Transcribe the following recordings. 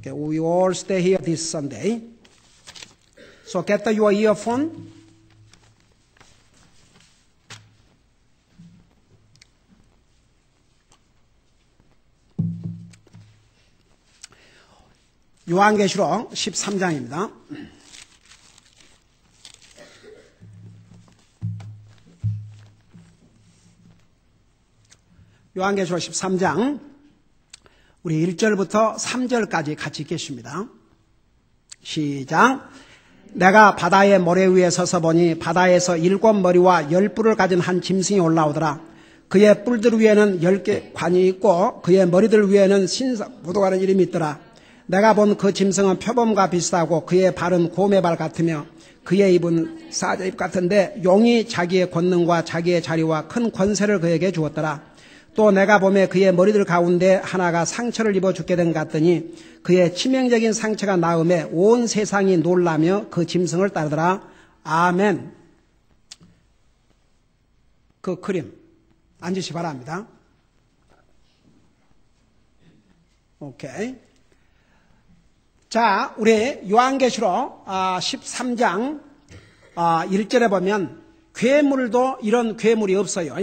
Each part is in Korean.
Okay, we all stay here this Sunday. So get your earphone. 요한계시록 13장입니다. 요한계시록 13장 우리 1절부터 3절까지 같이 읽겠습니다. 시작. 내가 바다의 모래 위에 서서 보니 바다에서 7머리와 10뿔을 가진 한 짐승이 올라오더라. 그의 뿔들 위에는 10개 관이 있고 그의 머리들 위에는 신무도가는 이름이 있더라. 내가 본 그 짐승은 표범과 비슷하고 그의 발은 곰의 발 같으며 그의 입은 사자 입 같은데 용이 자기의 권능과 자기의 자리와 큰 권세를 그에게 주었더라. 또 내가 보매 그의 머리들 가운데 하나가 상처를 입어 죽게 된 것 같더니 그의 치명적인 상처가 나음에 온 세상이 놀라며 그 짐승을 따르더라. 아멘. 그 그림 앉으시 바랍니다. 오케이. 자, 우리 요한계시록 13장 1절에 보면 괴물도 이런 괴물이 없어요.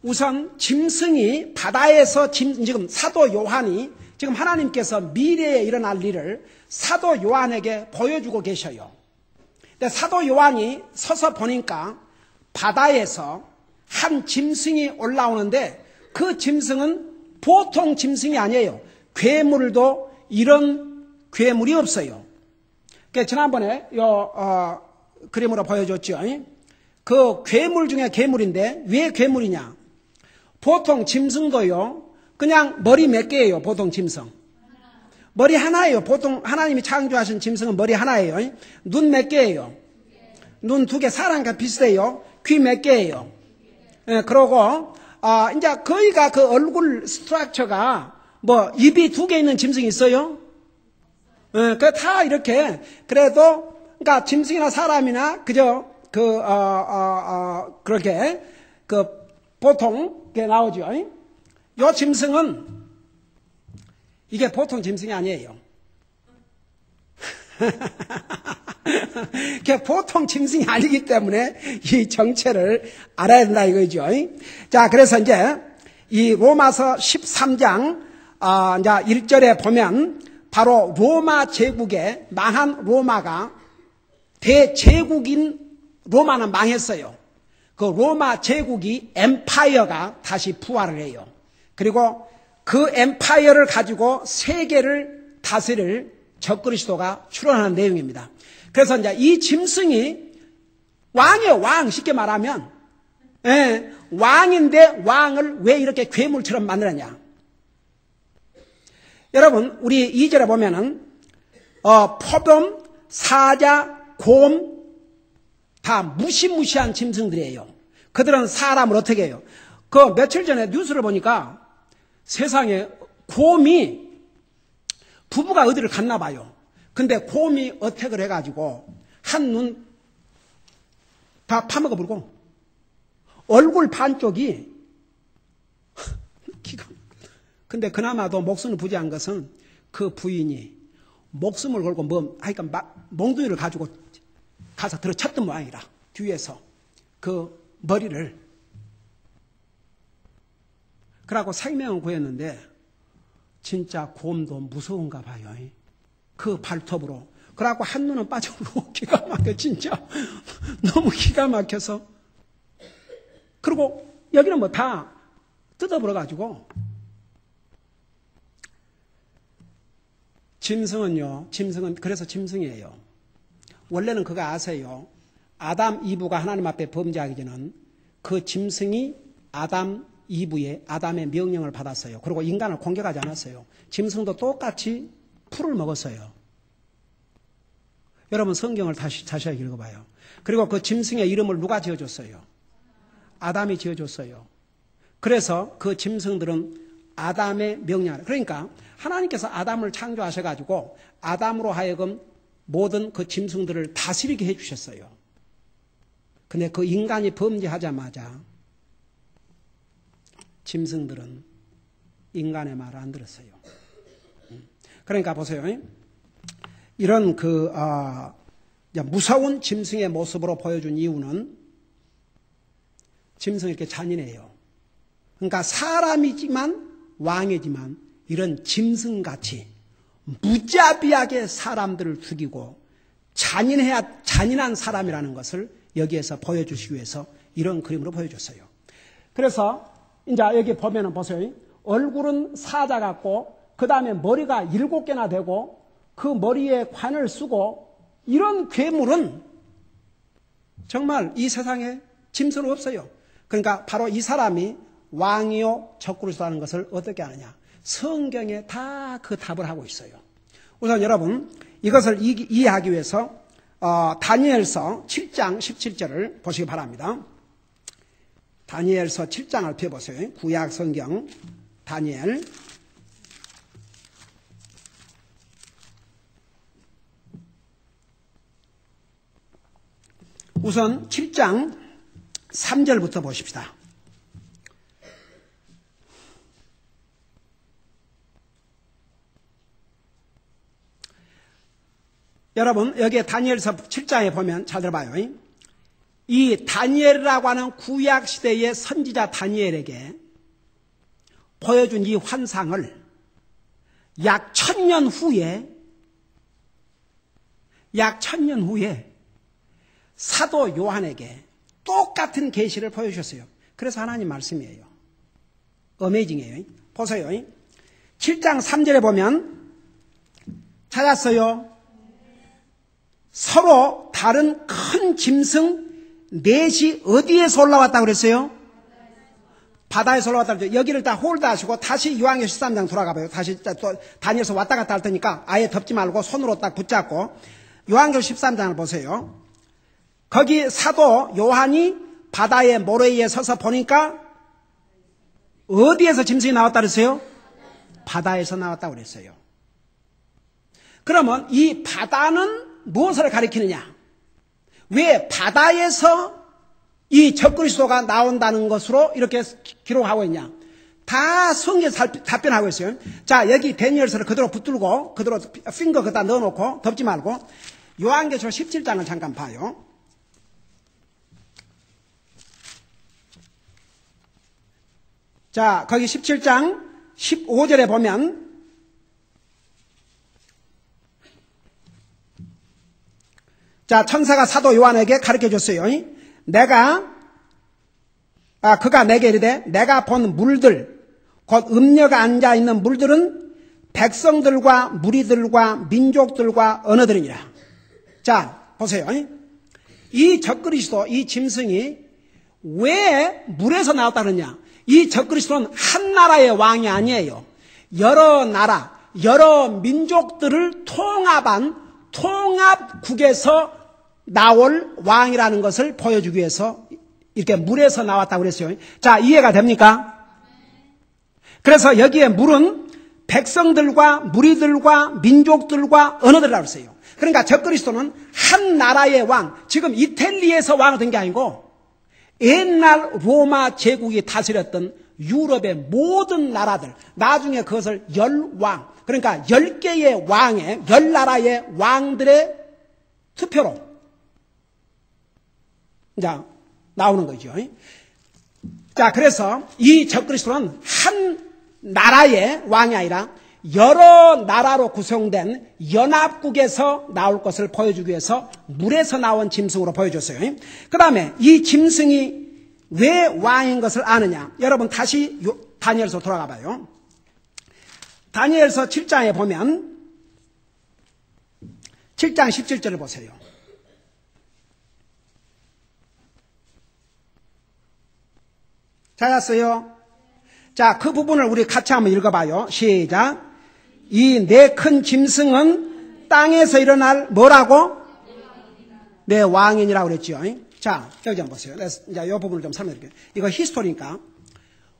우선 짐승이 바다에서 지금 사도 요한이 지금 하나님께서 미래에 일어날 일을 사도 요한에게 보여주고 계셔요. 근데 사도 요한이 서서 보니까 바다에서 한 짐승이 올라오는데 그 짐승은 보통 짐승이 아니에요. 괴물도 이런 괴물이 없어요. 그러니까 지난번에 그림으로 보여줬죠. 그 괴물 중에 괴물인데 왜 괴물이냐? 보통 짐승도요. 그냥 머리 몇 개예요. 보통 짐승. 머리 하나예요. 보통 하나님이 창조하신 짐승은 머리 하나예요. 눈 몇 개예요? 눈 2개. 사람과 비슷해요. 귀 몇 개예요? 예, 그러고 이제 거의가 그 얼굴 스트럭처가 뭐 입이 2개 있는 짐승이 있어요? 예, 그 다 이렇게 그래도 그러니까 짐승이나 사람이나 그저 그렇게 보통 게 나오죠. 요 짐승은 이게 보통 짐승이 아니에요. 그게 보통 짐승이 아니기 때문에 이 정체를 알아야 된다 이거죠. 자, 그래서 이제 이 로마서 13장 이제 1절에 보면 바로 로마 제국의 망한 로마가 대제국인 로마는 망했어요. 그 로마 제국이 엠파이어가 다시 부활을 해요. 그리고 그 엠파이어를 가지고 세계를 다스릴 적그리스도가 출현하는 내용입니다. 그래서 이제 이 짐승이 왕이에요. 왕. 쉽게 말하면 왕인데 왕을 왜 이렇게 괴물처럼 만들었냐? 여러분 우리 2절에 보면은 표범, 사자, 곰 다 무시무시한 짐승들이에요. 그들은 사람을 어떻게 해요? 그 며칠 전에 뉴스를 보니까 세상에 곰이 부부가 어디를 갔나 봐요. 근데 곰이 어택을 해가지고 한 눈 다 파먹어 버리고 얼굴 반쪽이 기가. 근데 그나마도 목숨을 부지한 것은 그 부인이 목숨을 걸고 하여간 몽둥이를 가지고 가서 들어쳤던 모양이라 뒤에서 그 머리를 그러고 생명을 구했는데 진짜 곰도 무서운가 봐요. 그 발톱으로. 그러고 한 눈은 빠져버리고 기가 막혀 진짜 너무 기가 막혀서 그리고 여기는 뭐 다 뜯어버려가지고 짐승은 그래서 짐승이에요. 원래는 그거 아세요? 아담, 이브가 하나님 앞에 범죄하기 전에는 그 짐승이 아담의 명령을 받았어요. 그리고 인간을 공격하지 않았어요. 짐승도 똑같이 풀을 먹었어요. 여러분 성경을 자세히 읽어봐요. 그리고 그 짐승의 이름을 누가 지어줬어요? 아담이 지어줬어요. 그래서 그 짐승들은 아담의 명령. 그러니까 하나님께서 아담을 창조하셔가지고 아담으로 하여금 모든 그 짐승들을 다스리게 해주셨어요. 근데 그 인간이 범죄하자마자 짐승들은 인간의 말을 안 들었어요. 그러니까 보세요. 이런 무서운 짐승의 모습으로 보여준 이유는 짐승이 이렇게 잔인해요. 그러니까 사람이지만 왕이지만 이런 짐승같이 무자비하게 사람들을 죽이고 잔인한 사람이라는 것을 여기에서 보여주시기 위해서 이런 그림으로 보여줬어요. 그래서 이제 여기 보면은 보세요. 얼굴은 사자 같고 그 다음에 머리가 7개나 되고 그 머리에 관을 쓰고 이런 괴물은 정말 이 세상에 짐승은 없어요. 그러니까 바로 이 사람이 왕이요 적그리스도라는 것을 어떻게 아느냐. 성경에 다 그 답을 하고 있어요. 우선 여러분 이것을 이해하기 위해서 다니엘서 7장 17절을 보시기 바랍니다. 다니엘서 7장을 펴보세요. 구약 성경 다니엘 우선 7장 3절부터 보십시다. 여러분 여기에 다니엘서 7장에 보면 잘 들어봐요. 이 다니엘이라고 하는 구약시대의 선지자 다니엘에게 보여준 이 환상을 약 1000년 후에 사도 요한에게 똑같은 계시를 보여주셨어요. 그래서 하나님 말씀이에요. 어메이징이에요. 보세요. 7장 3절에 보면 찾았어요. 서로 다른 큰 짐승 넷이 어디에서 올라왔다고 그랬어요? 바다에서 올라왔다고 그랬죠. 여기를 다 홀드하시고 다시 요한계시록 13장 돌아가봐요. 다시 또 다니엘서 왔다 갔다 할 테니까 아예 덮지 말고 손으로 딱 붙잡고 요한계시록 13장을 보세요. 거기 사도 요한이 바다의 모래 위에 서서 보니까 어디에서 짐승이 나왔다 그랬어요? 바다에서 나왔다고 그랬어요. 그러면 이 바다는 무엇을 가리키느냐? 왜 바다에서 이 적그리스도가 나온다는 것으로 이렇게 기록하고 있냐? 다 성경에서 답변하고 있어요. 자, 여기 다니엘서를 그대로 붙들고 그대로 핑거 거기다 넣어놓고 덮지 말고 요한계시록 17장을 잠깐 봐요. 자, 거기 17장 15절에 보면 자, 천사가 사도 요한에게 가르쳐 줬어요. 그가 내게 이르되 내가 본 물들 곧 음녀가 앉아 있는 물들은 백성들과 무리들과 민족들과 언어들이니라. 자, 보세요. 이 적그리스도, 이 짐승이 왜 물에서 나왔다 그러냐? 이 적그리스도는 한 나라의 왕이 아니에요. 여러 나라, 여러 민족들을 통합한 통합국에서 나올 왕이라는 것을 보여주기 위해서 이렇게 물에서 나왔다고 그랬어요. 자, 이해가 됩니까? 그래서 여기에 물은 백성들과 무리들과 민족들과 언어들이라고 했어요. 그러니까 적그리스도는 한 나라의 왕, 지금 이탈리아에서 왕이 된 게 아니고 옛날 로마 제국이 다스렸던 유럽의 모든 나라들, 나중에 그것을 10왕, 그러니까 10개의 왕의 10나라의 왕들의 투표로 자, 나오는 거죠. 자, 그래서 이 적그리스도는 한 나라의 왕이 아니라 여러 나라로 구성된 연합국에서 나올 것을 보여주기 위해서 물에서 나온 짐승으로 보여줬어요. 그 다음에 이 짐승이 왜 왕인 것을 아느냐? 여러분 다시 다니엘서 돌아가 봐요. 다니엘서 7장에 보면 7장 17절을 보세요. 찾았어요? 자, 그 부분을 우리 같이 한번 읽어봐요. 시작. 이 네 큰 짐승은 땅에서 일어날 뭐라고? 네, 왕인이라고 그랬죠. 자, 여기 한번 보세요. 이제 이 부분을 좀 설명드릴게요. 이거 히스토리니까.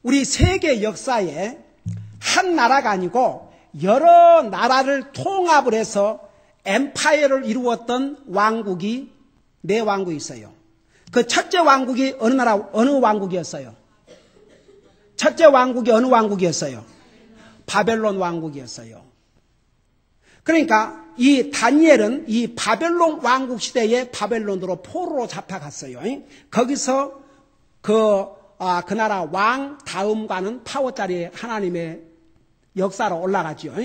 우리 세계 역사에 한 나라가 아니고 여러 나라를 통합을 해서 엠파이어를 이루었던 왕국이 네 왕국이 있어요. 그 첫째 왕국이 어느 왕국이었어요? 첫째 왕국이 어느 왕국이었어요? 바벨론 왕국이었어요. 그러니까 이 다니엘은 이 바벨론 왕국 시대에 바벨론으로 포로로 잡혀갔어요. 거기서 그 나라 왕 다음과는 파워짜리 하나님의 역사로 올라가죠.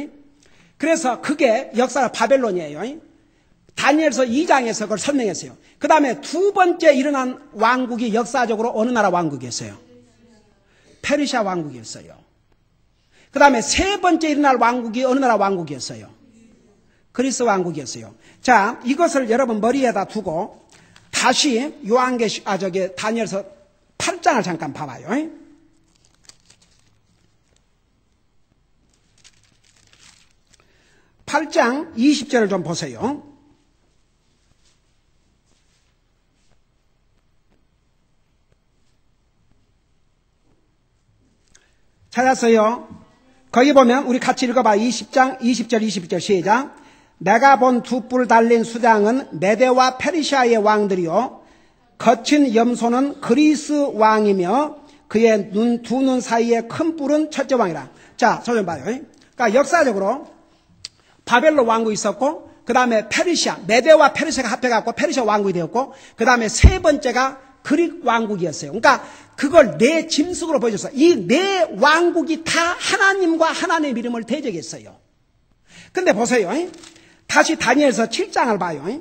그래서 그게 역사가 바벨론이에요. 다니엘서 2장에서 그걸 설명했어요. 그 다음에 두 번째 일어난 왕국이 역사적으로 어느 나라 왕국이었어요? 페르시아 왕국이었어요. 그 다음에 세 번째 일어날 왕국이 어느 나라 왕국이었어요? 그리스 왕국이었어요. 자, 이것을 여러분 머리에다 두고 다시 다니엘서 8장을 잠깐 봐봐요. 8장 20절을 좀 보세요. 찾았어요? 거기 보면 우리 같이 읽어봐. 20장 20절 21절 시작. 내가 본 두 뿔 달린 수장은 메대와 페르시아의 왕들이요 거친 염소는 그리스 왕이며 그의 두 눈 사이에 큰 뿔은 첫째 왕이라. 자, 저 좀 봐요. 그러니까 역사적으로 바벨론 왕국이 있었고 그 다음에 페르시아, 메대와 페르시아가 합해갖고 페르시아 왕국이 되었고 그 다음에 세 번째가 그릭 왕국이었어요. 그러니까 그걸 네 짐승으로 보여줬어요. 이 네 왕국이 다 하나님과 하나님의 이름을 대적했어요. 근데 보세요. 다시 다니엘서 7장을 봐요.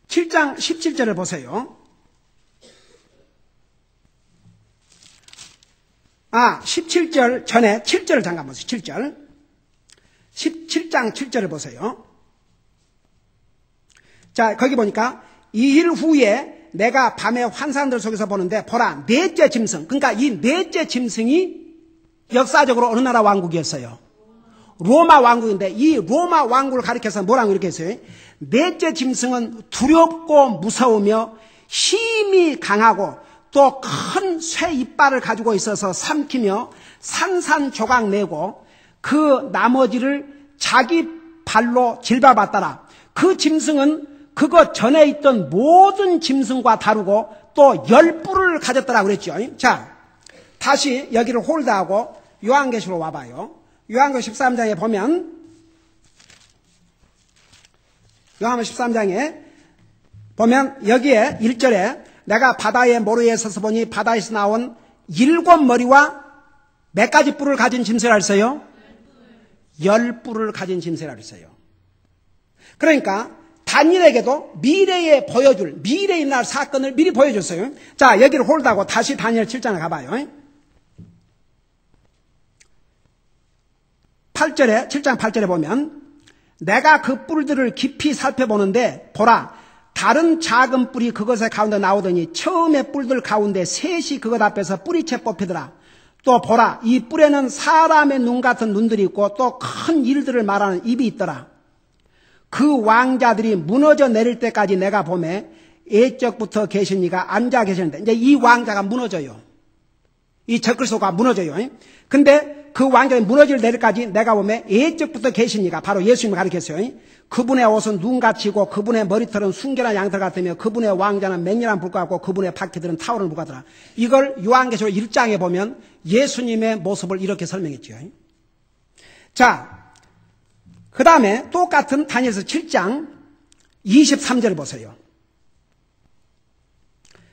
7장 17절을 보세요. 17절 전에 7절을 잠깐 보세요. 7절. 17장 7절을 보세요. 자, 거기 보니까 2일 후에 내가 밤에 환상들 속에서 보는데 보라 넷째 짐승, 그러니까 이 넷째 짐승이 역사적으로 어느 나라 왕국이었어요? 로마 왕국인데 이 로마 왕국을 가리켜서 뭐라고 이렇게 했어요? 넷째 짐승은 두렵고 무서우며 힘이 강하고 또 큰 쇠 이빨을 가지고 있어서 삼키며 산산조각 내고 그 나머지를 자기 발로 질밟았더라. 그 짐승은 그거 전에 있던 모든 짐승과 다르고 또 10뿔을 가졌더라 그랬죠. 자, 다시 여기를 홀드하고 요한계시로 와봐요. 요한계시 13장에 보면 요한계시 13장에 보면 여기에 1절에 내가 바다의 모래에 서서 보니 바다에서 나온 7머리와 몇 가지 뿔을 가진 짐승이라 했어요? 10뿔을 가진 짐승이라 했어요. 그러니까 다니엘에게도 미래에 보여줄 미래에 날 사건을 미리 보여줬어요. 자, 여기를 홀드하고 다시 다니엘 7장에 가봐요. 8절에 7장 8절에 보면 내가 그 뿔들을 깊이 살펴보는데 보라 다른 작은 뿔이 그것의 가운데 나오더니 처음의 뿔들 가운데 셋이 그것 앞에서 뿌리채 뽑히더라. 또 보라 이 뿔에는 사람의 눈 같은 눈들이 있고 또 큰 일들을 말하는 입이 있더라. 그 왕자들이 무너져 내릴 때까지 내가 보매 옛적부터 계신 이가 앉아 계시는데 이제 이 왕자가 무너져요. 이 적그리스도가 무너져요. 근데 그 왕자가 무너질 내릴까지 내가 보매 옛적부터 계신 이가 바로 예수님을 가리켰어요. 그분의 옷은 눈같이고 그분의 머리털은 순결한 양털 같으며 그분의 왕자는 맹렬한 불과 같고 그분의 바퀴들은 타오르는 불같더라. 이걸 요한계시록 1장에 보면 예수님의 모습을 이렇게 설명했죠. 자, 그 다음에 똑같은 다니엘서 7장 23절을 보세요.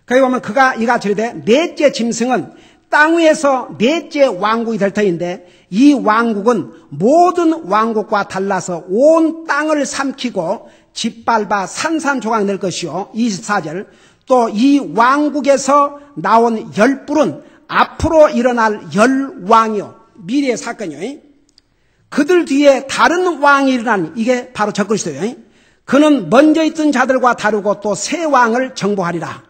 거기 보면 그가 이같이 이르되 넷째 짐승은 땅 위에서 넷째 왕국이 될 터인데 이 왕국은 모든 왕국과 달라서 온 땅을 삼키고 짓밟아 산산조각 낼 것이요. 24절 또 이 왕국에서 나온 10뿔은 앞으로 일어날 10왕이요. 미래의 사건이요. 그들 뒤에 다른 왕이 일어나니 이게 바로 적그리스도예요. 그는 먼저 있던 자들과 다르고 또 새 왕을 정복하리라.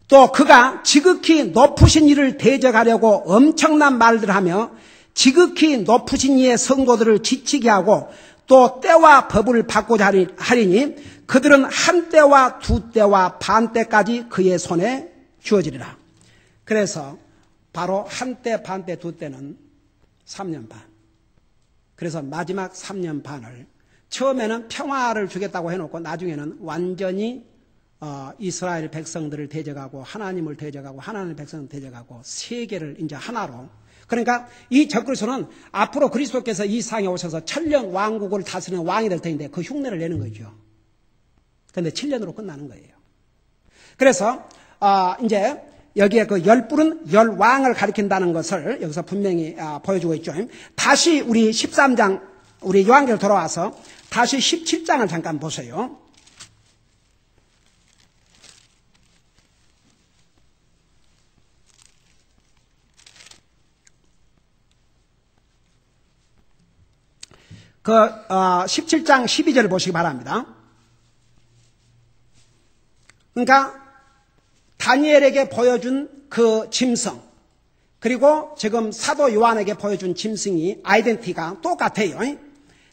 또 그가 지극히 높으신 이를 대적하려고 엄청난 말들을 하며 지극히 높으신 이의 성도들을 지치게 하고 또 때와 법을 바꾸자 하리니 그들은 한 때와 두 때와 반 때까지 그의 손에 주어지리라. 그래서 바로 한 때, 반 때, 두 때는 3년 반. 그래서 마지막 3년 반을 처음에는 평화를 주겠다고 해놓고 나중에는 완전히 이스라엘 백성들을 대적하고 하나님을 대적하고 하나님의 백성을 대적하고 세계를 이제 하나로 그러니까 이 적그리스도는 앞으로 그리스도께서 이 세상에 오셔서 천년 왕국을 다스리는 왕이 될 터인데 그 흉내를 내는 거죠. 그런데 7년으로 끝나는 거예요. 그래서 이제 여기에 그 열뿔은 열왕을 가리킨다는 것을 여기서 분명히 보여주고 있죠. 다시 우리 13장 우리 요한계로 돌아와서 다시 17장을 잠깐 보세요. 그 17장 12절을 보시기 바랍니다. 그러니까 다니엘에게 보여준 그 짐승 그리고 지금 사도 요한에게 보여준 짐승이 아이덴티티가 똑같아요.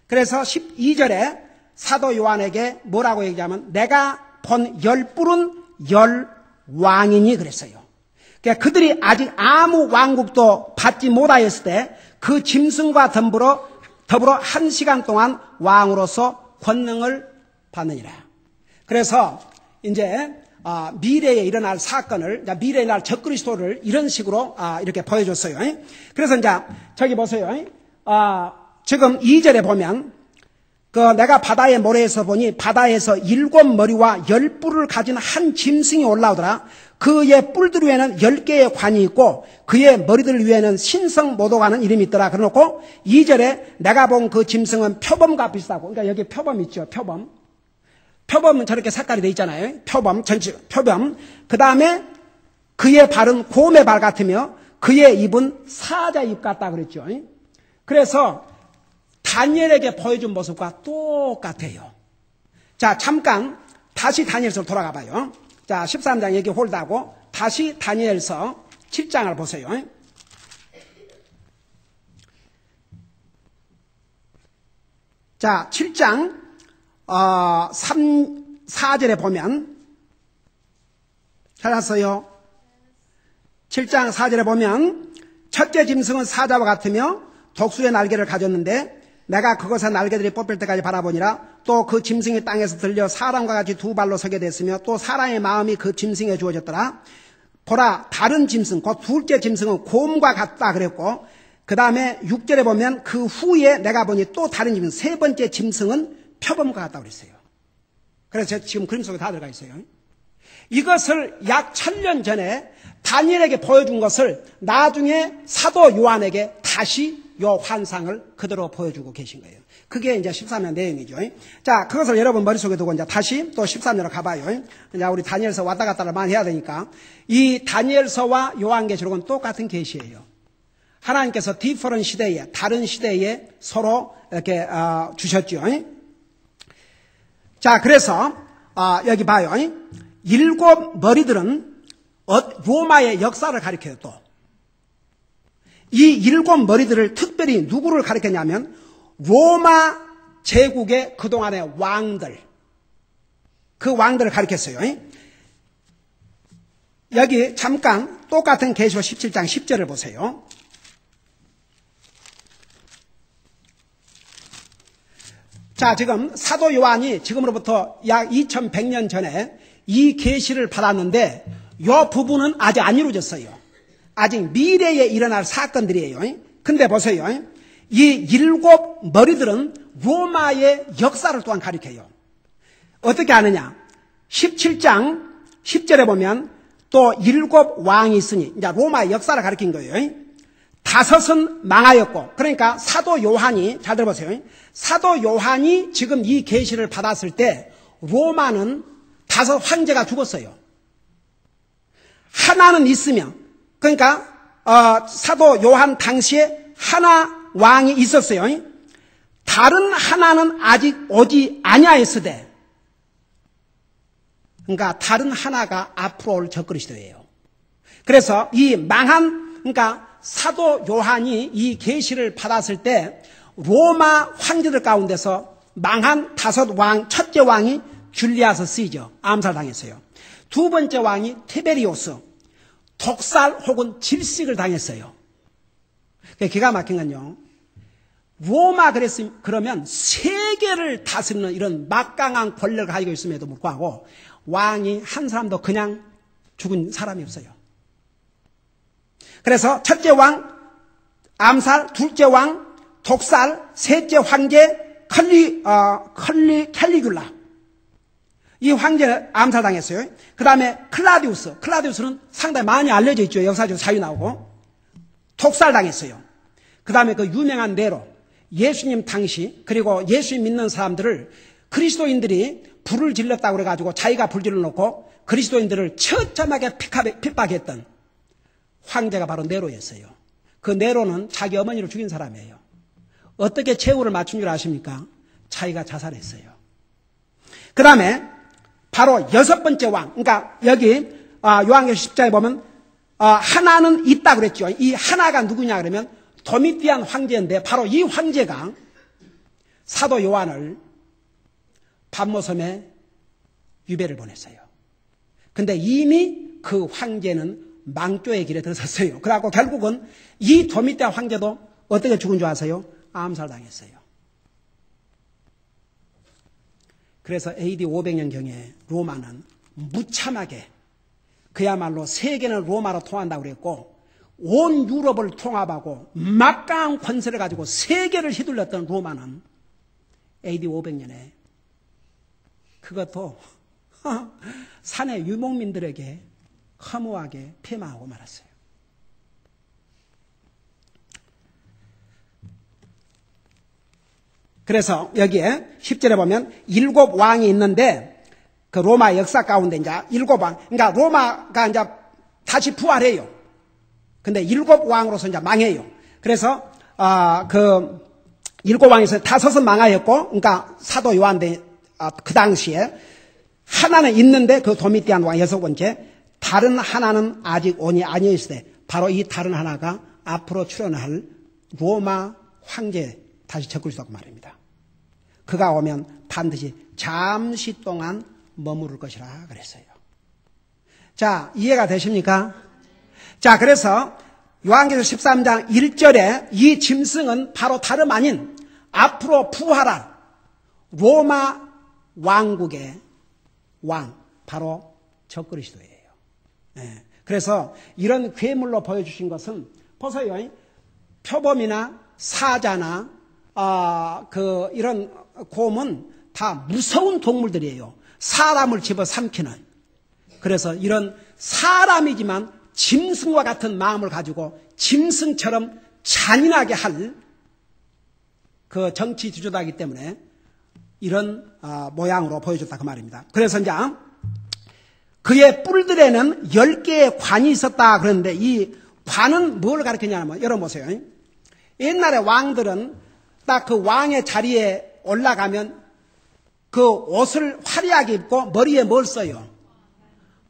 그래서 12절에 사도 요한에게 뭐라고 얘기하면 내가 본 열뿔은 열왕이니 그랬어요. 그러니까 그들이 아직 아무 왕국도 받지 못하였을 때 그 짐승과 더불어 1시간 동안 왕으로서 권능을 받느니라. 그래서 이제 미래에 일어날 사건을, 미래에 날 적그리스도를 이런 식으로 이렇게 보여줬어요. 그래서 이제 저기 보세요. 지금 2절에 보면 그 내가 바다의 모래에서 보니 바다에서 7머리와 10뿔을 가진 한 짐승이 올라오더라. 그의 뿔들 위에는 10개의 관이 있고 그의 머리들 위에는 신성모독하는 이름이 있더라. 그래놓고 2절에 내가 본 그 짐승은 표범과 비슷하고, 그러니까 여기 표범 있죠. 표범. 표범은 저렇게 색깔이 돼 있잖아요. 표범, 전체 표범. 그 다음에 그의 발은 곰의 발 같으며 그의 입은 사자 입 같다 그랬죠. 그래서 다니엘에게 보여준 모습과 똑같아요. 자, 잠깐 다시 다니엘서로 돌아가 봐요. 자, 13장 얘기 홀드하고 다시 다니엘서 7장을 보세요. 자, 7장 4절에 보면 찾았어요. 7장 4절에 보면 첫째 짐승은 사자와 같으며 독수리의 날개를 가졌는데 내가 그것의 날개들이 뽑힐 때까지 바라보니라. 또 그 짐승이 땅에서 들려 사람과 같이 두 발로 서게 됐으며 또 사람의 마음이 그 짐승에 주어졌더라. 보라, 다른 짐승, 곧 둘째 짐승은 곰과 같다 그랬고, 그 다음에 6절에 보면 그 후에 내가 보니 또 다른 짐승, 세 번째 짐승은 표범과 같다 그랬어요. 그래서 지금 그림 속에 다 들어가 있어요. 이것을 약 1000년 전에 다니엘에게 보여준 것을 나중에 사도 요한에게 다시 요 환상을 그대로 보여주고 계신 거예요. 그게 이제 13년 내용이죠. 자, 그것을 여러분 머릿속에 두고 이제 다시 또 13년으로 가봐요. 이제 우리 다니엘서 왔다 갔다를 많이 해야 되니까. 이 다니엘서와 요한계시록은 똑같은 계시예요. 하나님께서 디퍼런 시대에, 다른 시대에 서로 이렇게 주셨죠. 자, 그래서 여기 봐요. 7머리들은 로마의 역사를 가리켜요. 또 이 7머리들을 특별히 누구를 가리켰냐면 로마 제국의 그동안의 왕들, 그 왕들을 가리켰어요. 여기 잠깐 똑같은 계시록 17장 10절을 보세요. 자, 지금 사도 요한이 지금으로부터 약 2100년 전에 이 계시를 받았는데 이 부분은 아직 안 이루어졌어요. 아직 미래에 일어날 사건들이에요. 근데 보세요. 이 7머리들은 로마의 역사를 또한 가리켜요. 어떻게 아느냐? 17장 10절에 보면 또 7왕이 있으니, 이제 로마의 역사를 가리킨 거예요. 5은 망하였고, 그러니까 사도 요한이, 잘 들어보세요. 사도 요한이 지금 이 계시를 받았을 때 로마는 5 황제가 죽었어요. 하나는 있으며, 그러니까 사도 요한 당시에 하나 왕이 있었어요. 다른 하나는 아직 오지 아니하였으되, 그러니까 다른 하나가 앞으로 올 적그리스도예요. 그래서 이 망한, 그러니까 사도 요한이 이 계시를 받았을 때 로마 황제들 가운데서 망한 5왕, 첫째 왕이 줄리아스 시저, 암살당했어요. 두 번째 왕이 티베리오스, 독살 혹은 질식을 당했어요. 기가 막힌 건요, 로마 그러면 세계를 다스리는 이런 막강한 권력을 가지고 있음에도 불구하고 왕이 한 사람도 그냥 죽은 사람이 없어요. 그래서 첫째 왕 암살, 둘째 왕, 독살, 셋째 황제 캘리귤라. 이 황제는 암살당했어요. 그 다음에 클라디우스는 상당히 많이 알려져 있죠. 역사적으로 자유 나오고. 독살당했어요. 그 다음에 그 유명한 네로, 예수님 당시, 그리고 예수님 믿는 사람들을 그리스도인들이 불을 질렀다고 그래가지고 자기가 불 질러놓고 그리스도인들을 처참하게 핍박했던 황제가 바로 네로였어요. 그 네로는 자기 어머니를 죽인 사람이에요. 어떻게 최후를 맞춘 줄 아십니까? 자기가 자살했어요. 그 다음에 바로 여섯 번째 왕, 그러니까 여기 요한계시록 10장에 보면 하나는 있다 그랬죠. 이 하나가 누구냐 그러면 도미티안 황제인데 바로 이 황제가 사도 요한을 patmos섬에 유배를 보냈어요. 근데 이미 그 황제는 망조의 길에 들어섰어요. 그래갖고 결국은 이 도미티안 황제도 어떻게 죽은 줄 아세요? 암살당했어요. 그래서 AD 500년경에 로마는 무참하게 그야말로 세계는 로마로 통한다고 그랬고 온 유럽을 통합하고 막강한 권세를 가지고 세계를 휘둘렀던 로마는 AD 500년에 그것도 산의 유목민들에게 허무하게 폐마하고 말았어요. 그래서 여기에 10절에 보면 7 왕이 있는데 그 로마 역사 가운데 이제 7 왕, 그러니까 로마가 이제 다시 부활해요. 근데 7 왕으로서 이제 망해요. 그래서 그 7 왕에서 5은 망하였고, 그러니까 사도 요한데 그 당시에 하나는 있는데 그 도미티안 왕 6번째, 다른 하나는 아직 온이 아니었을 때 바로 이 다른 하나가 앞으로 출현할 로마 황제 다시 적을 수 없고 말입니다. 그가 오면 반드시 잠시 동안 머무를 것이라 그랬어요. 자, 이해가 되십니까? 자, 그래서 요한계시록 13장 1절에 이 짐승은 바로 다름 아닌 앞으로 부활할 로마 왕국의 왕, 바로 적그리스도예요. 네. 그래서 이런 괴물로 보여주신 것은 보세요. 표범이나 사자나 이런 곰은 다 무서운 동물들이에요. 사람을 집어삼키는. 그래서 이런 사람이지만 짐승과 같은 마음을 가지고 짐승처럼 잔인하게 할 그 정치 지도자이기 때문에 이런 모양으로 보여줬다 그 말입니다. 그래서 이제 그의 뿔들에는 10개의 관이 있었다 그러는데 이 관은 뭘 가리키냐면 열어보세요. 옛날에 왕들은 딱 그 왕의 자리에 올라가면 그 옷을 화려하게 입고 머리에 뭘 써요?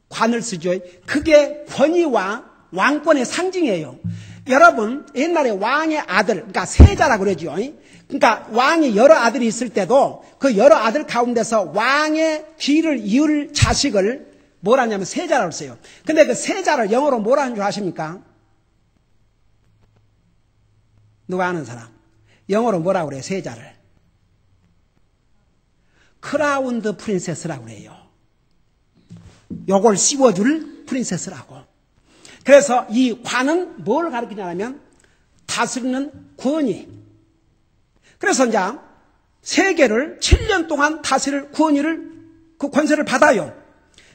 관을 쓰죠. 그게 권위와 왕권의 상징이에요. 여러분 옛날에 왕의 아들, 그러니까 세자라고 그러죠. 그러니까 왕이 여러 아들이 있을 때도 그 여러 아들 가운데서 왕의 뒤를 이을 자식을 뭐라 하냐면 세자라고 써요. 근데 그 세자를 영어로 뭐라 하는 줄 아십니까? 누가 아는 사람? 영어로 뭐라고 그래요? 세자를. 크라운드 프린세스라고 그래요. 요걸 씌워줄 프린세스라고. 그래서 이 관은 뭘 가리키냐면 다스리는 권위. 그래서 이제 세계를 7년 동안 다스릴 권위를, 그 권세를 받아요.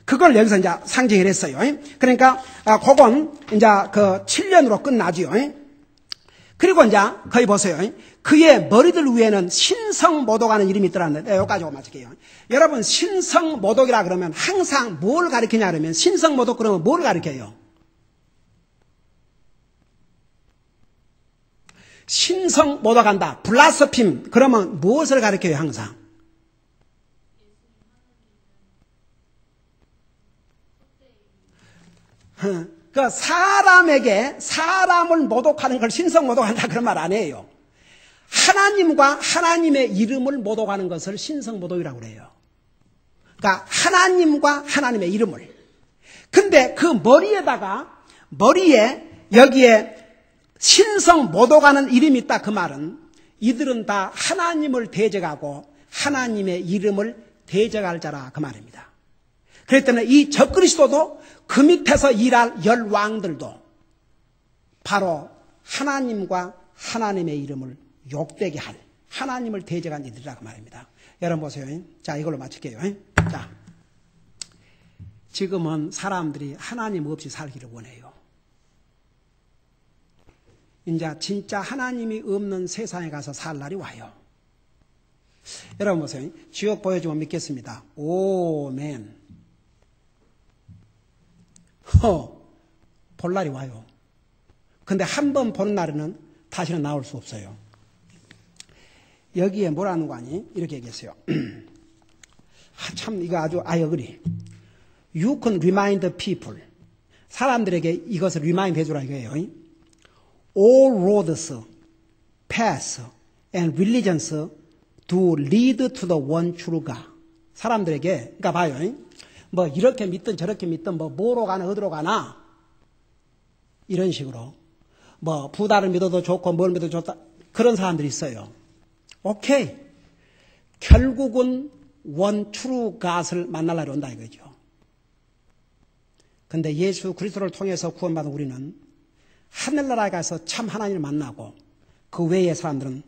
그걸 여기서 이제 상징을 했어요. 그러니까 그건 이제 그 7년으로 끝나죠. 그리고 이제 거기 보세요. 그의 머리들 위에는 신성모독하는 이름이 있더라는데 여기까지 오고 마칠게요. 여러분 신성모독이라 그러면 항상 뭘 가리키냐 그러면 신성모독 그러면 뭘 가리켜요? 신성모독한다. 블라스핌 그러면 무엇을 가리켜요 항상? 그 사람에게 사람을 모독하는 걸 신성모독한다 그런 말 아니에요. 하나님과 하나님의 이름을 모독하는 것을 신성모독이라고 그래요. 그러니까 하나님과 하나님의 이름을. 근데 그 머리에 여기에 신성모독하는 이름이 있다 그 말은 이들은 다 하나님을 대적하고 하나님의 이름을 대적할 자라 그 말입니다. 그렇기 때문에 이 적그리스도도 그 밑에서 일할 10왕들도 바로 하나님과 하나님의 이름을 욕되게 할 하나님을 대적한 이들이라고 말입니다. 여러분 보세요. 자, 이걸로 마칠게요. 자, 지금은 사람들이 하나님 없이 살기를 원해요. 이제 진짜 하나님이 없는 세상에 가서 살 날이 와요. 여러분 보세요. 지옥 보여주면 믿겠습니다. 오멘. 볼 날이 와요. 근데 한 번 보는 날에는 다시는 나올 수 없어요. 여기에 뭐라는 거 아니? 이렇게 얘기했어요. 참 이거 아주 아여그리. You can remind the people. 사람들에게 이것을 remind 해주라 이거예요. All roads, paths, and religions do lead to the one true God. 사람들에게, 그러니까 봐요. 뭐 이렇게 믿든 저렇게 믿든 뭐로 가나 어디로 가나 이런 식으로 뭐 부다를 믿어도 좋고 뭘 믿어도 좋다 그런 사람들이 있어요. 오케이. 결국은 원 트루 갓을 만날 날이 온다 이거죠. 근데 예수 그리스도를 통해서 구원받은 우리는 하늘나라에 가서 참 하나님을 만나고 그 외의 사람들은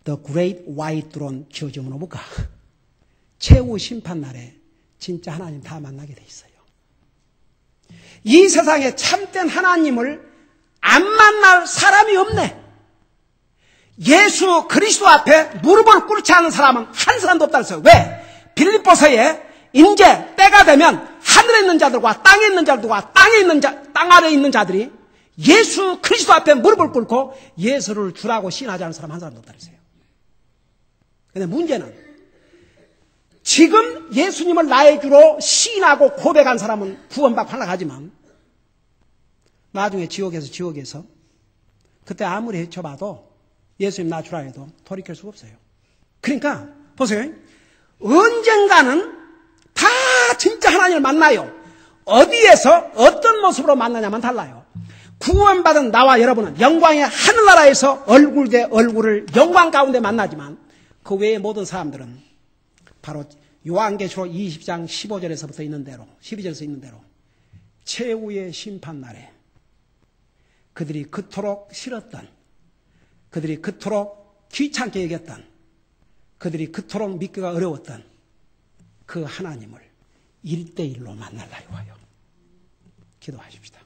The Great White Throne Judgment of God 최후 심판날에 진짜 하나님 다 만나게 돼 있어요. 이 세상에 참된 하나님을 안 만날 사람이 없네. 예수 그리스도 앞에 무릎을 꿇지 않은 사람은 한 사람도 없다 그랬어요. 왜? 빌립보서에 이제 때가 되면 하늘에 있는 자들과 땅에 있는 자들과 땅 아래에 있는 자들이 예수 그리스도 앞에 무릎을 꿇고 예수를 주라고 시인하지 않은 사람 한 사람도 없다 그랬어요. 근데 문제는 지금 예수님을 나의 주로 시인하고 고백한 사람은 구원받고 하락하지만 나중에 지옥에서 그때 아무리 헤쳐봐도 예수님 나 주라 해도 돌이킬 수가 없어요. 그러니까 보세요. 언젠가는 다 진짜 하나님을 만나요. 어디에서 어떤 모습으로 만나냐만 달라요. 구원받은 나와 여러분은 영광의 하늘나라에서 얼굴 대 얼굴을 영광 가운데 만나지만 그 외의 모든 사람들은 바로 요한계시록 20장 15절에서부터 있는 대로 12절에서 있는 대로 최후의 심판날에 그들이 그토록 싫었던 그들이 그토록 귀찮게 여겼던 그들이 그토록 믿기가 어려웠던 그 하나님을 1대1로 만날 날이 와요. 기도하십시다.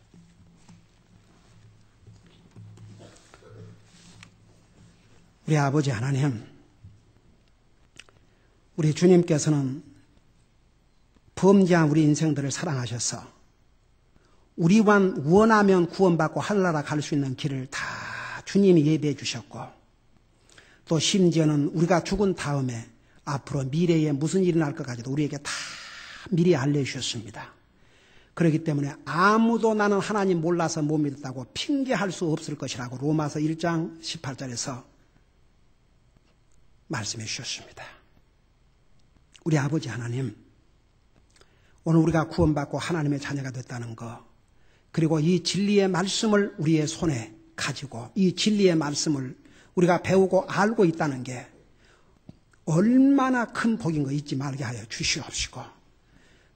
우리 아버지 하나님, 우리 주님께서는 범죄한 우리 인생들을 사랑하셔서 우리만 원하면 구원받고 하늘나라 갈 수 있는 길을 다 주님이 예배해 주셨고 또 심지어는 우리가 죽은 다음에 앞으로 미래에 무슨 일이 날 것까지도 우리에게 다 미리 알려주셨습니다. 그렇기 때문에 아무도 나는 하나님 몰라서 못 믿었다고 핑계할 수 없을 것이라고 로마서 1장 18절에서 말씀해 주셨습니다. 우리 아버지 하나님, 오늘 우리가 구원받고 하나님의 자녀가 됐다는 것, 그리고 이 진리의 말씀을 우리의 손에 가지고 이 진리의 말씀을 우리가 배우고 알고 있다는 게 얼마나 큰 복인 거 잊지 말게 하여 주시옵시고,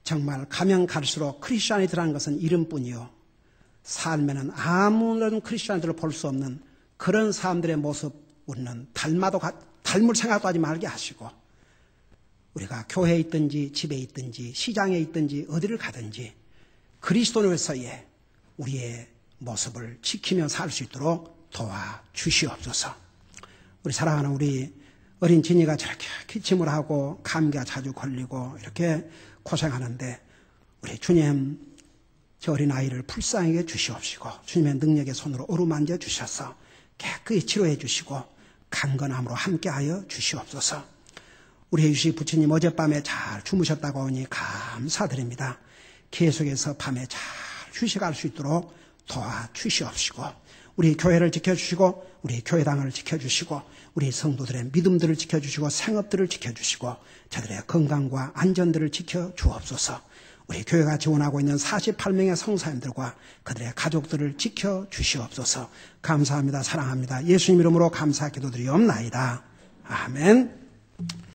정말 가면 갈수록 크리스천이라는 것은 이름뿐이요 삶에는 아무런 크리스천들을 볼 수 없는 그런 사람들의 모습 우리는 닮을 생각도 하지 말게 하시고, 우리가 교회에 있든지 집에 있든지 시장에 있든지 어디를 가든지 그리스도로서의 우리의 모습을 지키며 살 수 있도록 도와주시옵소서. 우리 사랑하는 우리 어린 진이가 저렇게 기침을 하고 감기가 자주 걸리고 이렇게 고생하는데 우리 주님 저 어린아이를 불쌍하게 주시옵시고 주님의 능력의 손으로 어루만져 주셔서 깨끗이 치료해 주시고 강건함으로 함께하여 주시옵소서. 우리 유시 부처님 어젯밤에 잘 주무셨다고 하니 감사드립니다. 계속해서 밤에 잘 휴식할 수 있도록 도와주시옵시고 우리 교회를 지켜주시고 우리 교회당을 지켜주시고 우리 성도들의 믿음들을 지켜주시고 생업들을 지켜주시고 저들의 건강과 안전들을 지켜주옵소서. 우리 교회가 지원하고 있는 48명의 성사님들과 그들의 가족들을 지켜주시옵소서. 감사합니다. 사랑합니다. 예수님 이름으로 감사 기도드리옵나이다. 아멘.